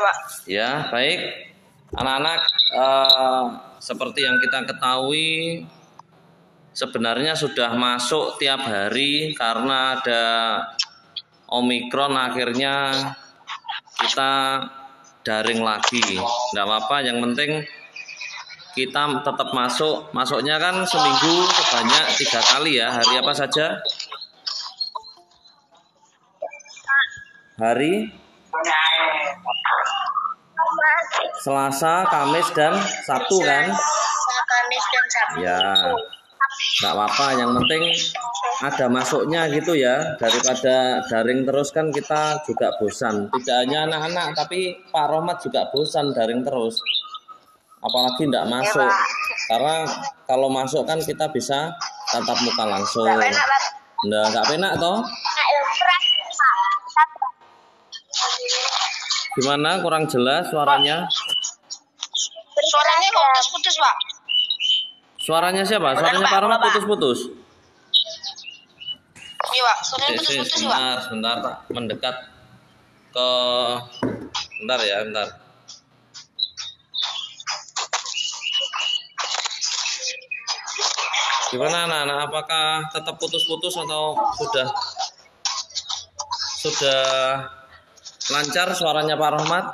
Pak. Ya, baik. Anak-anak, seperti yang kita ketahui, sebenarnya sudah masuk tiap hari karena ada Omikron, akhirnya kita daring lagi. Nggak apa-apa, yang penting kita tetap masuk. Masuknya kan seminggu sebanyak 3 kali ya. Hari apa saja? Hari Selasa, Kamis, dan Sabtu kan? Kamis dan Sabtu. Ya, nggak apa-apa. Yang penting ada masuknya gitu ya. Daripada daring terus kan kita juga bosan. Tidak hanya anak-anak, tapi Pak Rohmat juga bosan daring terus. Apalagi nggak masuk. Karena kalau masuk kan kita bisa tatap muka langsung. Nggak penak toh? Gimana? Kurang jelas suaranya? Suaranya putus-putus, Pak. Suaranya siapa? Suaranya Pak Rohmat putus-putus. Iya, Pak. Suaranya putus-putus, Pak. Sebentar, Pak. Mendekat ke... Bentar ya, bentar. Gimana anak-anak? Apakah tetap putus-putus atau sudah lancar suaranya Pak Rohmat?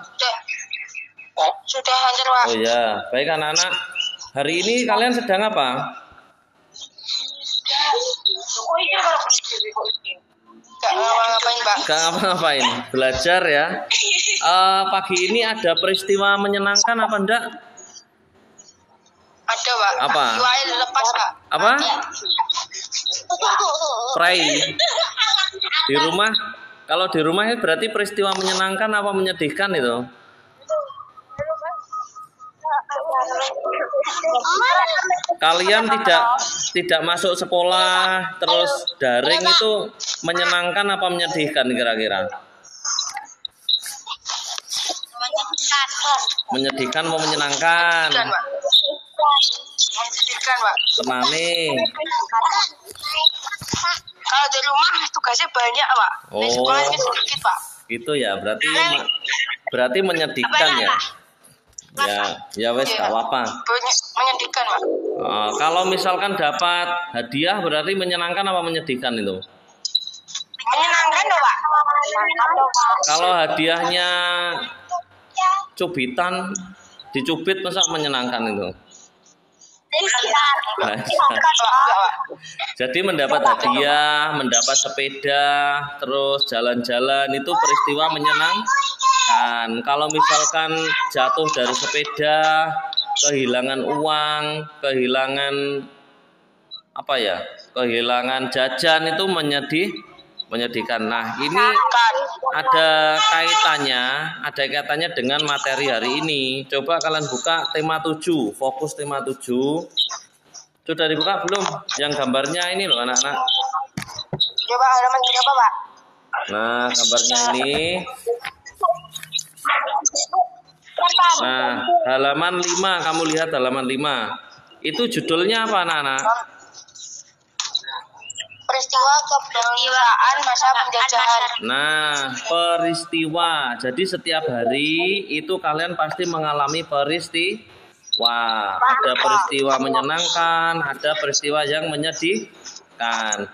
Sudah lancar, Pak. Oh ya, baik anak-anak. Hari ini kalian sedang apa? Gak ngapa-ngapain, Pak. Gak ngapa-ngapain, belajar ya. Pagi ini ada peristiwa menyenangkan apa enggak? Ada, Pak. Apa? Jual lepas, Pak. Apa? Pray. Di rumah. Kalau di rumah itu berarti peristiwa menyenangkan apa menyedihkan itu? Kalian tidak masuk sekolah terus daring itu menyenangkan apa menyedihkan kira-kira? Menyedihkan apa menyenangkan? Menyedihkan, Pak. Temani. Kalau di rumah tugasnya banyak, Pak. Di sekolahnya sedikit, Pak. Gitu ya, berarti menyedihkan ya. Ya wes gak apa-apa. Menyedihkan, Pak. Kalau misalkan dapat hadiah berarti menyenangkan apa menyedihkan itu? Menyenangkan loh, Pak. Kalau hadiahnya cubitan, dicubit masa menyenangkan itu? Jadi mendapat hadiah, mendapat sepeda, terus jalan-jalan itu peristiwa menyenangkan. Kalau misalkan jatuh dari sepeda, kehilangan uang, kehilangan apa ya? Kehilangan jajan itu menyedihkan. Nah, ini ada kaitannya dengan materi hari ini. Coba kalian buka tema 7, fokus tema 7. Sudah dibuka belum? Yang gambarnya ini loh anak-anak. Coba halaman berapa, Pak? Nah, gambarnya ini. Nah, halaman 5, kamu lihat halaman 5. Itu judulnya apa anak-anak? Peristiwa kebangsaan masa penjajahan. Nah, peristiwa. Jadi setiap hari itu kalian pasti mengalami peristiwa. Ada peristiwa menyenangkan, ada peristiwa yang menyedihkan.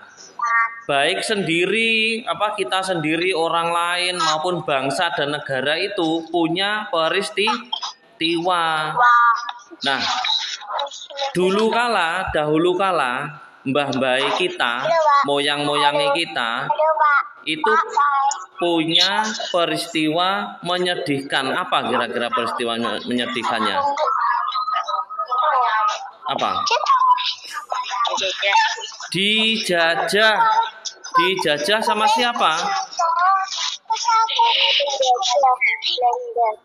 Baik sendiri, kita sendiri, orang lain maupun bangsa dan negara itu punya peristiwa. Nah, dahulu kala mbah-mbah kita, moyang-moyangnya kita itu punya peristiwa menyedihkan. Apa kira-kira peristiwa menyedihkannya? Apa? Dijajah sama siapa?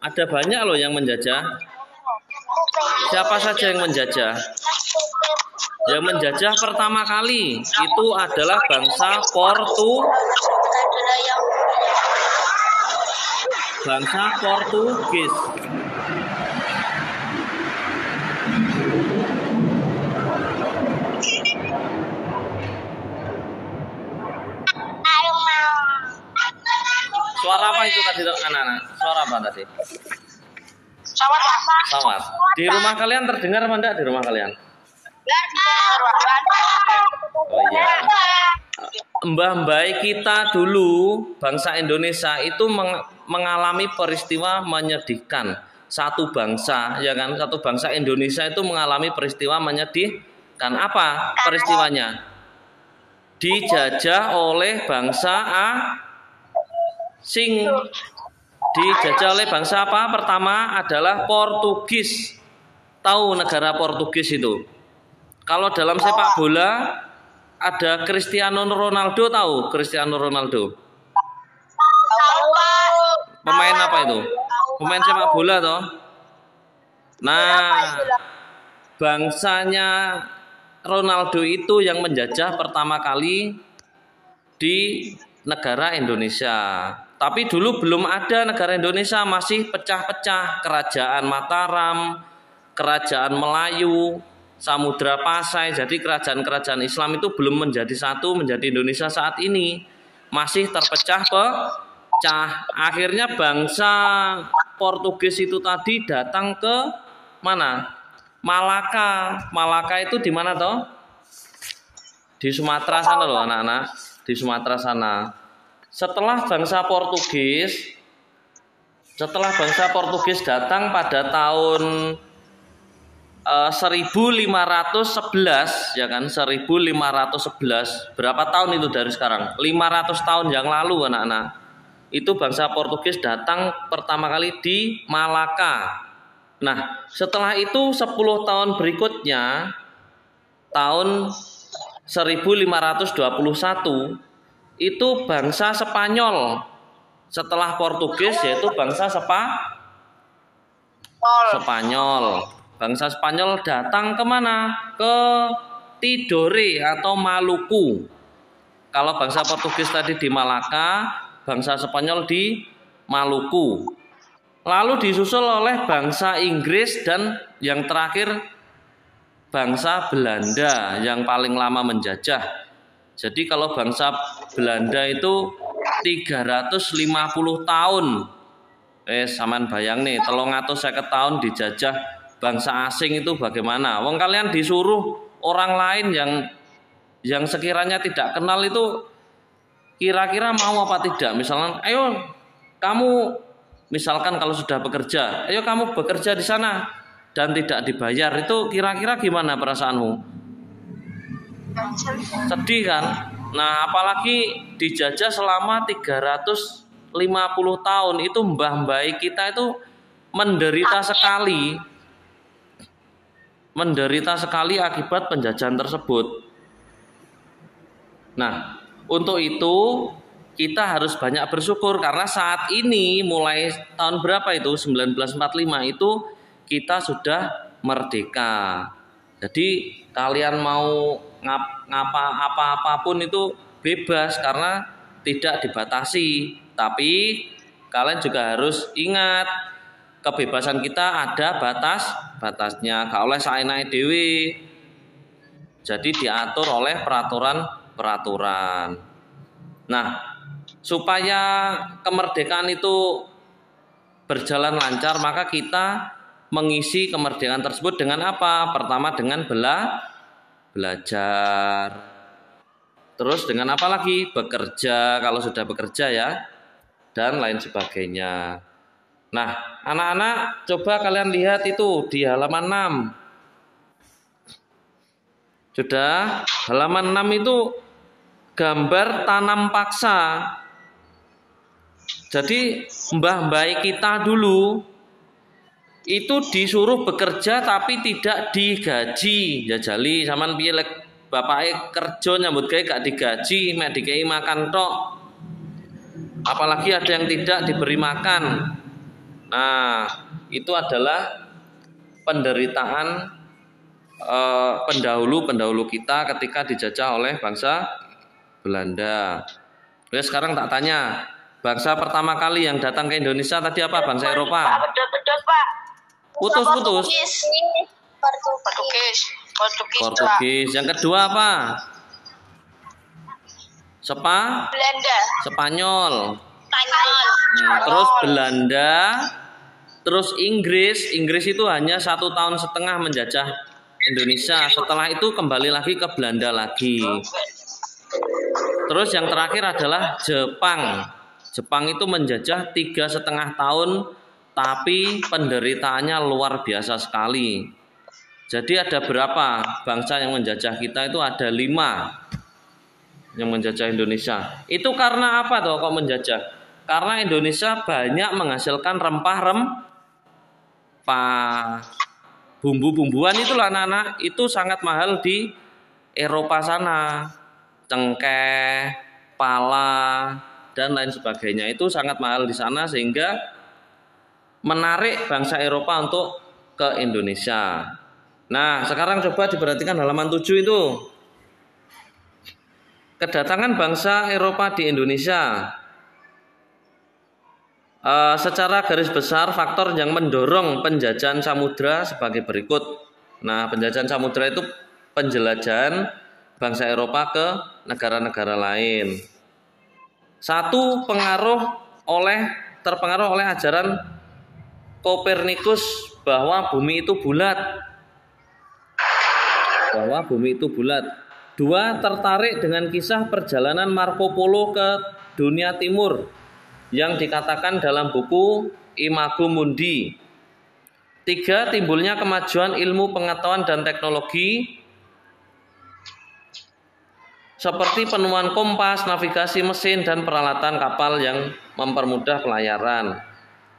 Ada banyak loh yang menjajah. Siapa saja yang menjajah? Yang menjajah pertama kali itu adalah bangsa Portugis. Suara apa itu tadi anak-anak? Suara apa tadi? Sawat, Pak. Sawat. Di rumah kalian terdengar apa enggak di rumah kalian? Oh iya. Mbah-mbah kita dulu bangsa Indonesia itu mengalami peristiwa menyedihkan. Satu bangsa, ya kan? Satu bangsa Indonesia itu mengalami peristiwa menyedihkan. Apa peristiwanya? Dijajah oleh bangsa asing. Dijajah oleh bangsa apa? Pertama adalah Portugis. Tahu negara Portugis itu? Kalau dalam sepak bola ada Cristiano Ronaldo, tahu Cristiano Ronaldo? Pemain apa itu? Pemain sepak bola toh. Nah, bangsanya Ronaldo itu yang menjajah pertama kali di negara Indonesia. Tapi dulu belum ada negara Indonesia, masih pecah-pecah. Kerajaan Mataram, Kerajaan Melayu, Samudra Pasai. Jadi kerajaan-kerajaan Islam itu belum menjadi satu, menjadi Indonesia saat ini. Masih terpecah-pecah. Akhirnya bangsa Portugis itu tadi datang ke mana? Malaka. Malaka itu di mana toh? Di Sumatera sana loh anak-anak. Di Sumatera sana. Setelah bangsa Portugis datang pada tahun 1511, ya kan, 1511. Berapa tahun itu dari sekarang? 500 tahun yang lalu anak-anak. Itu bangsa Portugis datang pertama kali di Malaka. Nah, setelah itu 10 tahun berikutnya, tahun 1521, itu bangsa Spanyol. Setelah Portugis yaitu bangsa Spanyol. Bangsa Spanyol datang kemana? Ke Tidore atau Maluku. Kalau bangsa Portugis tadi di Malaka, bangsa Spanyol di Maluku. Lalu disusul oleh bangsa Inggris dan yang terakhir bangsa Belanda yang paling lama menjajah. Jadi kalau bangsa Belanda itu 350 tahun. Saman bayang nih, 350 tahun dijajah bangsa asing itu bagaimana? Wong kalian disuruh orang lain yang sekiranya tidak kenal itu kira-kira mau apa tidak? Misalnya, ayo kamu, misalkan kalau sudah bekerja, ayo kamu bekerja di sana dan tidak dibayar, itu kira-kira gimana perasaanmu? Sedih kan? Nah, apalagi dijajah selama 350 tahun, itu mbah-mbah kita itu menderita sekali. Menderita sekali akibat penjajahan tersebut. Nah, untuk itu kita harus banyak bersyukur karena saat ini mulai tahun berapa itu? 1945 itu kita sudah merdeka. Jadi kalian mau apapun itu bebas karena tidak dibatasi. Tapi kalian juga harus ingat kebebasan kita ada batasnya. Gak oleh saenake dhewe. Jadi diatur oleh peraturan. Nah, supaya kemerdekaan itu berjalan lancar, maka kita mengisi kemerdekaan tersebut dengan apa? Pertama dengan belajar. Terus dengan apa lagi? Bekerja, kalau sudah bekerja ya. Dan lain sebagainya. Nah, anak-anak coba kalian lihat itu di halaman 6. Sudah, halaman 6 itu gambar tanam paksa. Jadi mbah-mbah kita dulu itu disuruh bekerja tapi tidak digaji. Ya jali sampean piye lek bapake kerja nyambut gawe gak digaji, mek dikei makan tok. Apalagi ada yang tidak diberi makan. Nah, itu adalah penderitaan pendahulu kita ketika dijajah oleh bangsa Belanda. Oke, sekarang tak tanya, bangsa pertama kali yang datang ke Indonesia tadi apa? Bangsa Eropa. Pak, betul, Pak. Putus. Portugis. Yang kedua apa? Belanda. Spanyol. Spanyol. Terus Belanda, terus Inggris. Inggris itu hanya 1,5 tahun menjajah Indonesia. Setelah itu kembali lagi ke Belanda lagi. Terus yang terakhir adalah Jepang. Jepang itu menjajah 3,5 tahun, tapi penderitaannya luar biasa sekali. Jadi ada berapa bangsa yang menjajah kita? Itu ada 5 yang menjajah Indonesia. Itu karena apa toh kok menjajah? Karena Indonesia banyak menghasilkan rempah-rempah, bumbu-bumbuan itulah anak-anak, itu sangat mahal di Eropa sana. Cengkeh, pala, dan lain sebagainya itu sangat mahal di sana sehingga menarik bangsa Eropa untuk ke Indonesia. Nah, sekarang coba diperhatikan halaman 7 itu. Kedatangan bangsa Eropa di Indonesia. Secara garis besar faktor yang mendorong penjajahan samudra sebagai berikut. Nah, penjajahan samudra itu penjelajahan bangsa Eropa ke negara-negara lain. Satu, terpengaruh oleh ajaran Kopernikus bahwa bumi itu bulat. Dua, tertarik dengan kisah perjalanan Marco Polo ke dunia timur yang dikatakan dalam buku Imago Mundi. 3, timbulnya kemajuan ilmu pengetahuan dan teknologi seperti penemuan kompas, navigasi mesin, dan peralatan kapal yang mempermudah pelayaran.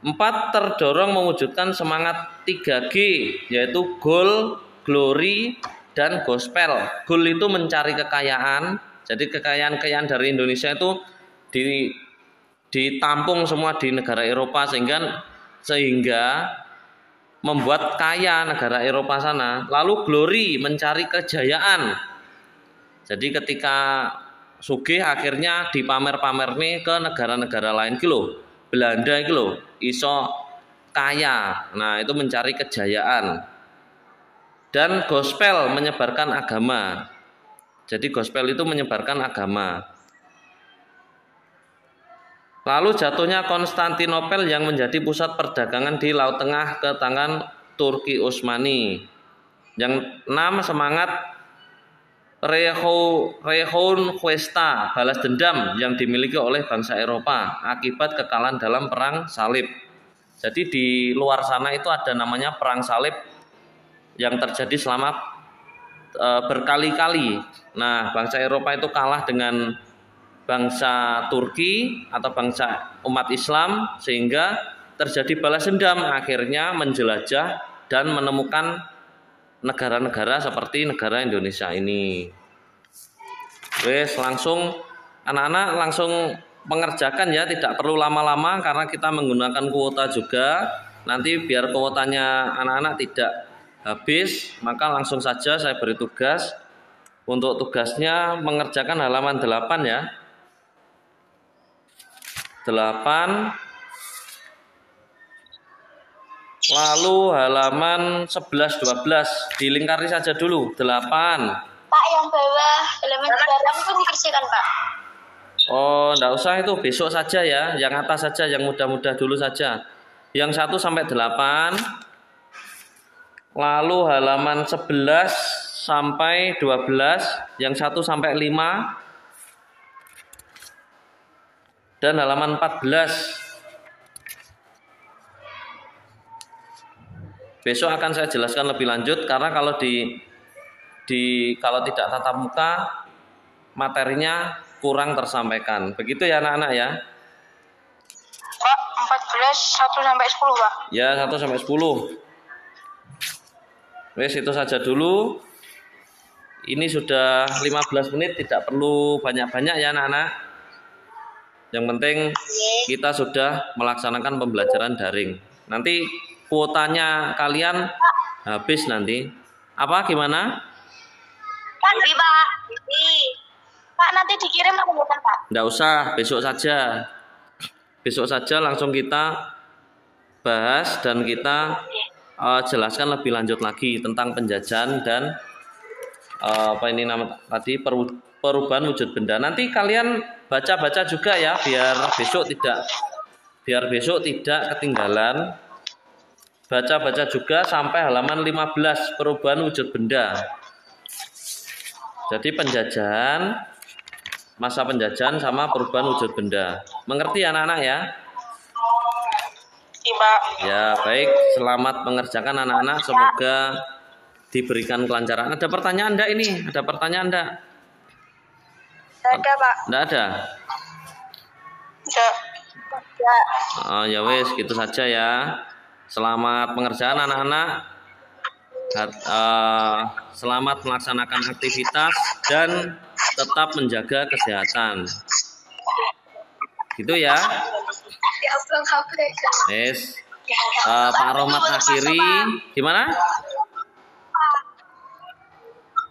4, terdorong mewujudkan semangat 3G, yaitu goal, glory, dan gospel. Goal itu mencari kekayaan, jadi kekayaan-kekayaan dari Indonesia itu ditampung semua di negara Eropa sehingga membuat kaya negara Eropa sana. Lalu glory, mencari kejayaan. Jadi ketika sugih akhirnya dipamer-pamer nih ke negara-negara lain gitu. Belanda gitu iso kaya. Nah, itu mencari kejayaan. Dan gospel, menyebarkan agama. Jadi gospel itu menyebarkan agama. Lalu jatuhnya Konstantinopel yang menjadi pusat perdagangan di Laut Tengah ke tangan Turki Utsmani. Yang 6, semangat Reconquista, balas dendam yang dimiliki oleh bangsa Eropa akibat kekalahan dalam perang salib. Jadi di luar sana itu ada namanya perang salib yang terjadi selama berkali-kali. Nah, bangsa Eropa itu kalah dengan bangsa Turki atau bangsa umat Islam sehingga terjadi balas dendam, akhirnya menjelajah dan menemukan negara-negara seperti negara Indonesia ini. Wes, langsung anak-anak langsung mengerjakan ya, tidak perlu lama-lama karena kita menggunakan kuota juga. Nanti biar kuotanya anak-anak tidak habis, maka langsung saja saya beri tugas. Untuk tugasnya mengerjakan halaman 8 ya. 8. Lalu halaman 11, 12 dilingkari saja dulu. 8. Pak, yang bawah halaman 8 pun dikerjakan, Pak. Oh, enggak usah, itu besok saja ya. Yang atas saja, yang mudah-mudah dulu saja. Yang 1 sampai 8. Lalu halaman 11 sampai 12, yang 1 sampai 5. Dan halaman 14. Besok akan saya jelaskan lebih lanjut karena kalau kalau tidak tatap muka materinya kurang tersampaikan. Begitu ya anak-anak ya. Pak, 14 1 sampai 10, Pak. Ya, 1 sampai 10. Wes, itu saja dulu. Ini sudah 15 menit, tidak perlu banyak-banyak ya anak-anak. Yang penting kita sudah melaksanakan pembelajaran daring. Nanti kuotanya kalian habis nanti. Apa gimana? Nanti, Pak. Pak, nanti dikirim apa bukan, Pak? Nggak usah, besok saja. Besok saja langsung kita bahas dan kita jelaskan lebih lanjut lagi tentang penjajahan dan perubahan wujud benda. Nanti kalian baca-baca juga ya, biar besok tidak ketinggalan. Baca-baca juga sampai halaman 15 perubahan wujud benda. Jadi masa penjajahan sama perubahan wujud benda. Mengerti anak-anak ya? Pak. Ya, baik. Selamat mengerjakan anak-anak. Semoga diberikan kelancaran. Ada pertanyaan enggak ini? Ada pertanyaan enggak? Ada, Pak. Enggak ada? Enggak. Oh, ya wes, gitu saja ya. Selamat pengerjaan anak-anak. Selamat melaksanakan aktivitas dan tetap menjaga kesehatan. Gitu ya. Yes. Pak Romat akhiri. Gimana?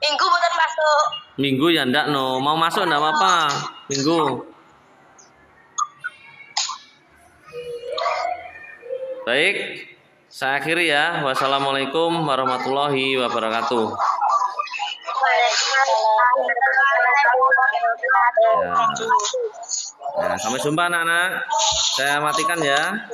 Minggu bukan masuk. Minggu ya ndak no. Mau masuk ndak apa-apa. Minggu. Baik. Saya akhiri ya. Wassalamualaikum warahmatullahi wabarakatuh. Ya, sampai jumpa anak-anak. Saya matikan ya.